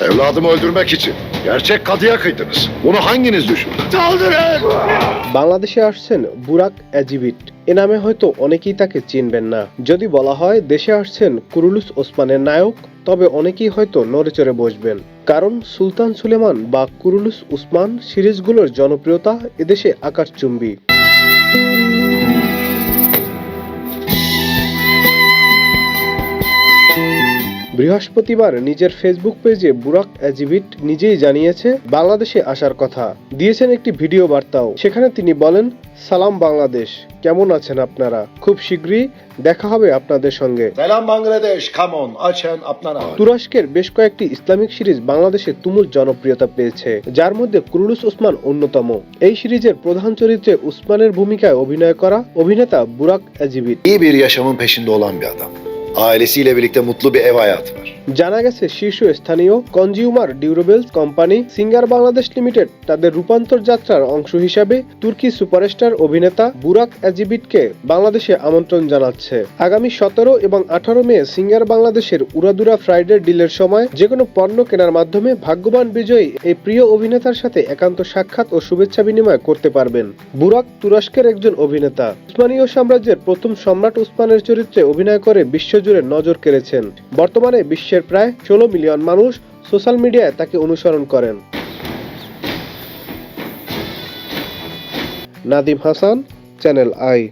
Evladımı öldürmek için gerçek kadıya kıydınız. Bunu hanginiz düşündü? Saldırın! বাংলাদেশে আসছেন বুরাক এজিবিট। এ নামে হয়তো অনেকেই তাকে চিনবেন না। যদি বলা হয় দেশে আসছেন কুরুলুস ওসমানের নায়ক, তবে অনেকেই হয়তো নড়েচড়ে বসবেন। কারণ সুলতান সুলেমান বা কুরুলুস উসমান সিরিজগুলোর জনপ্রিয়তা এদেশে আকাশচুম্বী। বৃহস্পতিবার নিজের ফেসবুক পেজে বুরাক এজিবিট নিজেই জানিয়েছে বাংলাদেশে আসার কথা। দিয়েছেন একটি ভিডিও বার্তাও। সেখানে তিনি বলেন, সালাম বাংলাদেশ, কেমন আছেন আপনারা? খুব শীঘ্রই দেখা হবে আপনাদের সঙ্গে। Selam Bangladeş, come on, açın আপনারা। তুরস্কের বেশ কয়েকটি ইসলামিক সিরিজ বাংলাদেশে তুমুল জনপ্রিয়তা পেয়েছে, যার মধ্যে কুরুলুস ওসমান অন্যতম। এই সিরিজের প্রধান চরিত্রে উসমানের ভূমিকায় অভিনয় করা অভিনেতা বুরাক এজিবিট। İyi bir yaşamın peşinde olan bir adam. Ailesiyle birlikte mutlu bir ev hayatı var. জানা গেছে শীর্ষস্থানীয় consumer durables company singer Bangladesh limited তাদের রূপান্তর যাত্রার অংশ হিসাবে তুর্কি সুপারস্টার অভিনেতা বুরাক এজিবিটকে বাংলাদেশে আমন্ত্রণ জানাচ্ছে। আগামী 17 এবং 18 মে সিঙ্গার বাংলাদেশের উড়াদুরা ফ্রাইডে ডিলের সময় যেকোনো পণ্য কেনার মাধ্যমে ভাগ্যবান বিজয়ী এই প্রিয় অভিনেতার সাথে একান্ত সাক্ষাৎ ও শুভেচ্ছা বিনিময় করতে পারবেন। বুরাক তুরস্কের একজন অভিনেতা। উসমানীয় সাম্রাজ্যের প্রথম সম্রাট উসমানের চরিত্রে অভিনয় করে বিশ্বজুড়ে নজর কেড়েছেন। বর্তমানে বিশ্বের প্রায় 16 মিলিয়ন মানুষ সোশ্যাল মিডিয়ায় তাকে অনুসরণ করেন। Nadim Hasan, Channel I.